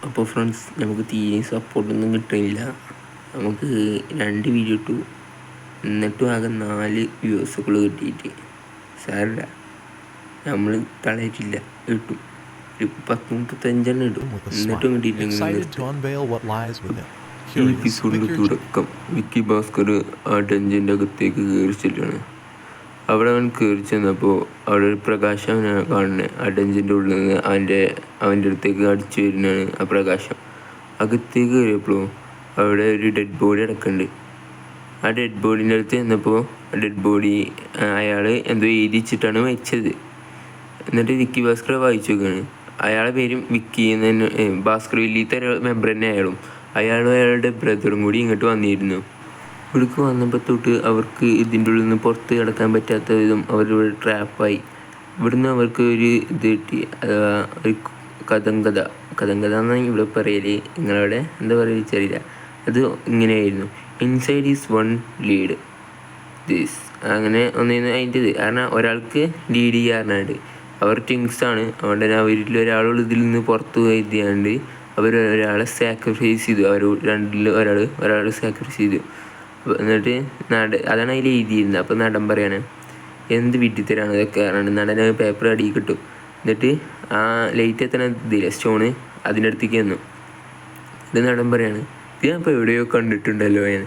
അപ്പോൾ ഫ്രണ്ട്സ്, നമുക്ക് തീരെ സപ്പോർട്ടൊന്നും കിട്ടുന്നില്ല. നമുക്ക് 2 വീഡിയോ ഇട്ടു, എന്നിട്ടും ആകെ 4 വ്യൂസുകൾ കിട്ടിയിട്ട് സാറില്ല. നമ്മൾ തളയിട്ടില്ല, കിട്ടും. ഒരു 10-35 ഇടും, എന്നിട്ടും കിട്ടിയില്ലെങ്കിൽ ഈ എപ്പിസോഡിൻ്റെ തുടക്കം വിക്കി ഭാസ്കർ ആ ഡഞ്ചിൻ്റെ അകത്തേക്ക് കയറി ചെല്ലുകയാണ്. അവിടെ അവൻ കയറി ചെന്നപ്പോൾ അവിടെ ഒരു പ്രകാശം അവനാണ് കാണുന്നത്. ആ ഡഞ്ചിൻ്റെ ഉള്ളിൽ നിന്ന് അവൻ്റെ അടുത്തേക്ക് അടിച്ചു വരുന്നതാണ് ആ പ്രകാശം. അകത്തേക്ക് കയറിയപ്പോൾ അവിടെ ഒരു ഡെഡ് ബോഡി അടക്കുന്നുണ്ട്. ആ ഡെഡ് ബോഡീൻ്റെ അടുത്ത് ചെന്നപ്പോൾ ഡെഡ് ബോഡി അയാൾ എന്തോ എഴുതി വെച്ചിട്ടാണ് മരിച്ചത്. എന്നിട്ട് വിക്കി ഭാസ്കർ വായിച്ചു നോക്കുകയാണ്. അയാളുടെ പേരും വിക്കി എന്ന് തന്നെ, ഭാസ്കർ വലിയത്തെ മെമ്പർ തന്നെ അയാളും അയാളുടെ ബ്രദറും കൂടി ഇങ്ങോട്ട് വന്നിരുന്നു. ഇവിടേക്ക് വന്നപ്പോൾ തൊട്ട് അവർക്ക് ഇതിൻ്റെ ഉള്ളിൽ നിന്ന് പുറത്ത് കിടക്കാൻ പറ്റാത്ത വിധം അവരിവിടെ ട്രാപ്പായി. ഇവിടുന്ന് അവർക്ക് ഒരു ഇത് കിട്ടി, ഒരു കഥങ്കഥ എന്നാണ് ഇവിടെ പറയല്. നിങ്ങളവിടെ എന്താ പറയുക അറിയില്ല. അത് ഇങ്ങനെയായിരുന്നു: inside is one lead this. അങ്ങനെ ഒന്നിന്ന് അതിൻ്റെ ഇത് കാരണം ഒരാൾക്ക് ലീഡ് ചെയ്യാറുണ്ട്. അവർ ടിങ്സാണ്. അതുകൊണ്ട് തന്നെ അവരിൽ ഒരാളുള്ള ഇതിൽ നിന്ന് പുറത്ത് എഴുതിയാണ്ട് അവർ ഒരാളെ സാക്രിഫൈസ് ചെയ്തു. അവർ രണ്ടിൽ ഒരാൾ സാക്രിഫൈസ് ചെയ്തു. എന്നിട്ട് അതാണ് അതിൽ എഴുതിയിരുന്നത്. അപ്പോൾ നടൻ പറയാണ്, എന്ത് വിഡ്ഢിത്തരാണ് ഇതൊക്കെ പറഞ്ഞിട്ട് നടന് പേപ്പർ അടിയിൽ കിട്ടും. എന്നിട്ട് ആ ലൈറ്റ് എത്തണ ഇതില്ല സ്റ്റോണ്, അതിൻ്റെ അടുത്തേക്ക് വന്നു. ഇത് നടൻ പറയാണ്, ഇത് ഞാൻ ഇപ്പോൾ എവിടെയോ കണ്ടിട്ടുണ്ടല്ലോ ഞാൻ.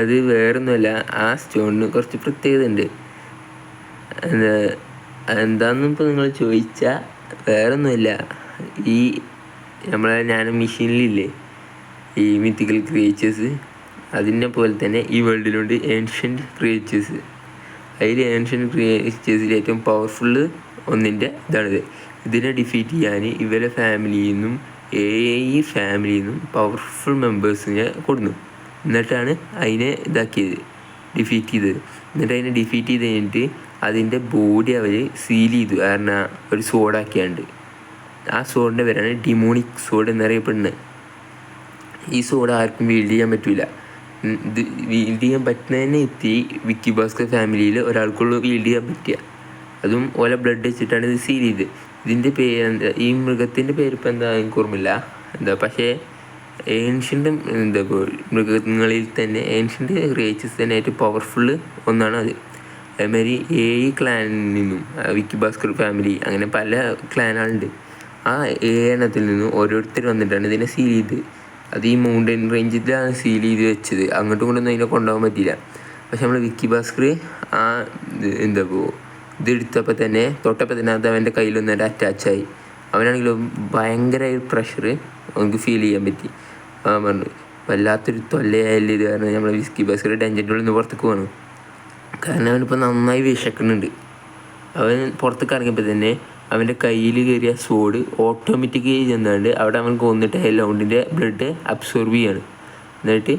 അത് വേറൊന്നുമല്ല, ആ സ്റ്റോണിന് കുറച്ച് പ്രത്യേകത ഉണ്ട്. എന്താണെന്ന് ഇപ്പോൾ നിങ്ങൾ ചോദിച്ചാൽ വേറൊന്നുമില്ല, ഈ നമ്മളെ നാനോ മെഷീനിലില്ലേ ഈ മിത്തിക്കൽ ക്രിയേച്ചേഴ്സ്, അതിനെ പോലെ തന്നെ ഈ വേൾഡിലുണ്ട് ഏൻഷ്യൻ്റ് ക്രിയേച്ചേഴ്സ്. അതിൽ ഏൻഷ്യൻ്റ് ക്രിയേച്ചേഴ്സിൽ ഏറ്റവും പവർഫുള്ള് ഒന്നിൻ്റെ ഇതാണിത്. ഇതിനെ ഡിഫീറ്റ് ചെയ്യാൻ ഇവരെ ഫാമിലിയിൽ നിന്നും ഫാമിലിയിൽ നിന്നും പവർഫുൾ മെമ്പേഴ്സിനെ കൊടുന്നു. എന്നിട്ടാണ് അതിനെ ഡിഫീറ്റ് ചെയ്തത്. എന്നിട്ട് അതിനെ ഡിഫീറ്റ് ചെയ്ത് കഴിഞ്ഞിട്ട് അതിൻ്റെ ബോഡി അവർ സീൽ ചെയ്തു. കാരണം ഒരു സോഡാക്കിയാണ്ട്. ആ സോഡിൻ്റെ പേരാണ് ഡിമോണിക് സോഡ് എന്നറിയപ്പെടുന്നത്. ഈ സോഡ് ആർക്കും വീൽഡ് ചെയ്യാൻ പറ്റില്ല. ഇത് വീൽഡ് ചെയ്യാൻ പറ്റുന്നതന്നെ എത്തി വിക്കി ഭാസ്കർ ഫാമിലിയിൽ ഒരാൾക്കുള്ള വീൽഡ് ചെയ്യാൻ പറ്റുക. അതും ഓല ബ്ലഡ് വെച്ചിട്ടാണ് ഇത് സീൽ ചെയ്ത്. ഇതിൻ്റെ പേര് ഈ മൃഗത്തിൻ്റെ പേരിപ്പോൾ എന്താ എനിക്ക് ഓർമ്മയില്ല. പക്ഷേ ഏൻഷ്യൻ്റ് മൃഗങ്ങളിൽ തന്നെ ഏൻഷ്യൻ്റ് ക്രിയേച്ചേഴ്സ് തന്നെ ഏറ്റവും പവർഫുള്ള് ഒന്നാണ് അത്. അതേമാതിരി ക്ലാനിൽ നിന്നും വിക്കി ഭാസ്കർ ഫാമിലി അങ്ങനെ പല ക്ലാനുകളുണ്ട്. ആ എണ്ണത്തിൽ നിന്നും ഓരോരുത്തർ വന്നിട്ടാണ് ഇതിനെ സീൽ ചെയ്ത്. അത് ഈ മൗണ്ടൻ റേഞ്ചിലാണ് സീൽ ചെയ്ത് വെച്ചത്. അങ്ങോട്ടും ഇങ്ങോട്ടൊന്നും അതിനെ കൊണ്ടുപോകാൻ പറ്റില്ല. പക്ഷെ നമ്മൾ വിക്കി ഭാസ്കർ ആ ഇതെടുത്തപ്പോൾ തന്നെ തൊട്ടപ്പോൾ തന്നെ അത് അവൻ്റെ കയ്യിലൊന്നും അറ്റാച്ചായി. അവനാണെങ്കിലും ഭയങ്കര പ്രഷർ നമുക്ക് ഫീൽ ചെയ്യാൻ പറ്റി. പറഞ്ഞു വല്ലാത്തൊരു തൊല്ലയായാലും ഇത് കാരണം നമ്മൾ വിക്കി ഭാസ്കർ ഡഞ്ചൻ്റെ ഉള്ളിൽ നിന്ന് പുറത്തേക്ക് പോകണം. കാരണം അവനിപ്പോൾ നന്നായി വിശക്കുന്നുണ്ട്. അവൻ പുറത്തേക്ക് ഇറങ്ങിയപ്പോൾ തന്നെ അവൻ്റെ കയ്യിൽ കയറിയ സോഡ് ഓട്ടോമാറ്റിക്കായി ചെന്നാണ്ട് അവിടെ അവൻ കൊന്നിട്ട് ഹെലൗണ്ടിൻ്റെ ബ്ലഡ് അബ്സോർബ് ചെയ്യാണ്. എന്നിട്ട്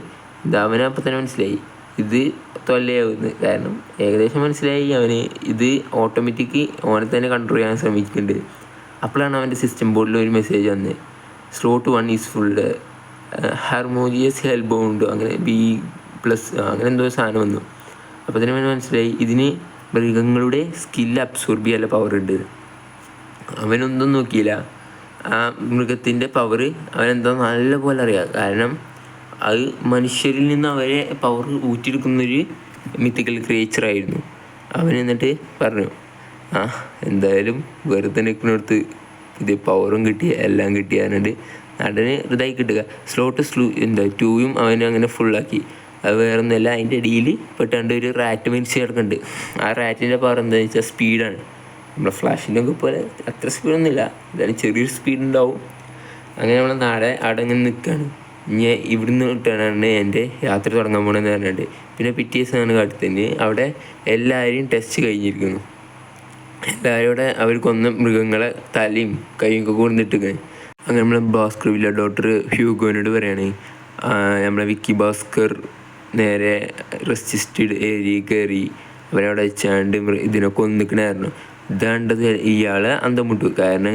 അവനപ്പോൾ തന്നെ മനസ്സിലായി ഇത് തൊല്ലയാവുന്നു. കാരണം ഏകദേശം മനസ്സിലായി അവന് ഇത് ഓട്ടോമാറ്റിക്ക് ഓനെ തന്നെ കൺട്രോൾ ചെയ്യാൻ ശ്രമിക്കുന്നുണ്ട്. അപ്പോഴാണ് അവൻ്റെ സിസ്റ്റം ബോർഡിൽ ഒരു മെസ്സേജ് വന്നത്: slot 1 is full, harmonious hell bound, അങ്ങനെ B+ അങ്ങനെ എന്തോ സാധനം വന്നു. അപ്പോൾ തന്നെ അവന് മനസ്സിലായി ഇതിന് മൃഗങ്ങളുടെ സ്കില്ല് അബ്സോർബ് ചെയ്യാനുള്ള പവർ ഉണ്ട്. അവനൊന്നും നോക്കിയില്ല. ആ മൃഗത്തിൻ്റെ പവർ അവനെന്തോ നല്ല പോലെ അറിയാം. കാരണം അത് മനുഷ്യരിൽ നിന്ന് അവരെ പവർ ഊറ്റിയെടുക്കുന്നൊരു മിത്തിക്കൽ ക്രിയേച്ചറായിരുന്നു. അവൻ എന്നിട്ട് പറഞ്ഞു, എന്തായാലും വെറുതെ നിൽക്കുന്നിടത്ത് ഇത് പവറും കിട്ടി എല്ലാം കിട്ടിയാറുണ്ട്. നടന് ഇതായി കിട്ടുക. സ്ലോട്ട് 2 അവന് അങ്ങനെ ഫുള്ളാക്കി. അത് വേറൊന്നുമല്ല, അതിൻ്റെ ഇടയിൽ പെട്ടാണ്ട് ഒരു റാറ്റ് മരിച്ച് കിടക്കുന്നുണ്ട്. ആ റാറ്റിൻ്റെ പവർ എന്താണെന്ന് വെച്ചാൽ സ്പീഡാണ്. നമ്മളെ ഫ്ലാഷിൻ്റെ ഒക്കെ പോലെ അത്ര സ്പീഡൊന്നുമില്ല, എന്തായാലും ചെറിയൊരു സ്പീഡ് ഉണ്ടാവും. അങ്ങനെ നമ്മൾ നാളെ അടങ്ങി നിൽക്കുകയാണ്. ഇനി ഇവിടുന്ന് കിട്ടാനാണ് എൻ്റെ യാത്ര തുടങ്ങാൻ പോകണമെന്ന് പറഞ്ഞിട്ട്. പിന്നെ പിറ്റേ ദിവസമാണ് അടുത്തന്നെ അവിടെ എല്ലാവരെയും ടെസ്റ്റ് കഴിഞ്ഞിരിക്കുന്നു. എല്ലാവരും ഇവിടെ അവർ കൊന്ന മൃഗങ്ങളെ തലയും കൈയും ഒക്കെ കൊണ്ടിട്ടിരിക്കുകയാണ്. അങ്ങനെ നമ്മളെ ഭാസ്കർ വില്ല ഡോക്ടർ ഹ്യൂഗോനോട് പറയുകയാണ്, നമ്മളെ വിക്കി ഭാസ്കർ നേരെ റെസിസ്റ്റഡ് ഏരിയയിൽ കയറി അവരവിടെ വെച്ചാണ്ട് ഇതിനെ കൊന്നിക്കണായിരുന്നു. ഇതാണ്ടത് ഇയാളെ അന്തം മുട്ടു. കാരണം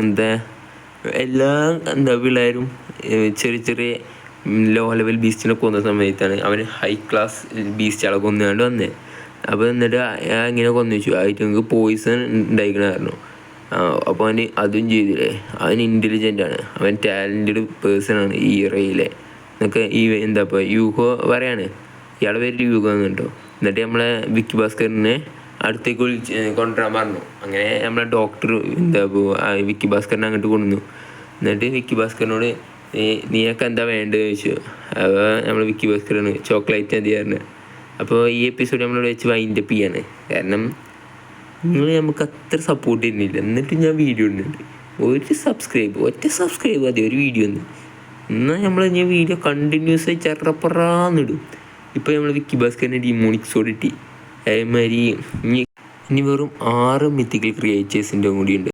എല്ലാ പിള്ളേരും ചെറിയ ചെറിയ ലോ ലെവൽ ബീസ്റ്റിനെ കൊന്ന സമയത്താണ് അവന് ഹൈ ക്ലാസ് ബീസ്റ്റുകളെ കൊന്നുകൊണ്ട് വന്നത്. അപ്പോൾ എന്നിട്ട് ഇങ്ങനെ കൊന്നു വെച്ചു. ആയിട്ട് നിങ്ങൾക്ക് പോയിസൺ ഉണ്ടായിക്കണമായിരുന്നു. അപ്പോൾ അവന് അതും ചെയ്തില്ലേ. അവൻ ഇൻ്റലിജൻ്റാണ്, അവൻ ടാലൻറ്റഡ് പേഴ്സണാണ് ഈ ഇറയിലെ എന്നൊക്കെ ഈ എന്താ ഇപ്പോൾ യൂഹോ പറയാണ്. ഇയാളെ പേര് യൂഹോ എന്നുണ്ടോ. എന്നിട്ട് നമ്മളെ വിക്കി ഭാസ്കറിനെ അടുത്തേക്ക് കൊണ്ടുവരാൻ പറഞ്ഞു. അങ്ങനെ നമ്മളെ ഡോക്ടർ എന്താ ഇപ്പോൾ വിക്കി ഭാസ്കറിനെ അങ്ങോട്ട് കൊണ്ടുവന്നു. എന്നിട്ട് വിക്കി ഭാസ്കറിനോട് നീയൊക്കെ എന്താ വേണ്ടത് ചോദിച്ചു. അപ്പോൾ നമ്മൾ വിക്കി ഭാസ്കറാണ് ചോക്ലേറ്റ് മതി പറഞ്ഞു. അപ്പോൾ ഈ എപ്പിസോഡ് നമ്മളോട് വെച്ച് വൈൻഡപ്പ് ചെയ്യാണ്. കാരണം നിങ്ങൾ നമുക്ക് അത്ര സപ്പോർട്ട് ചെയ്യുന്നില്ല, എന്നിട്ട് ഞാൻ വീഡിയോ ഇടുന്നുണ്ട്. ഒറ്റ സബ്സ്ക്രൈബ് മതി ഒരു വീഡിയോ ഒന്ന്. എന്നാൽ നമ്മൾ ഞാൻ വീഡിയോ കണ്ടിന്യൂസ് ആയി ചെറപ്പറാന്നിടും. ഇപ്പോൾ നമ്മൾ വിക്കി ഭാസ്കറിൻ്റെ ഡിമോണിക്സോട് കിട്ടി. അതേമാതിരി ഇനി വെറും 6 മിത്തിക്കൽ ക്രിയേറ്റേഴ്സിൻ്റെ കൂടി ഉണ്ട്.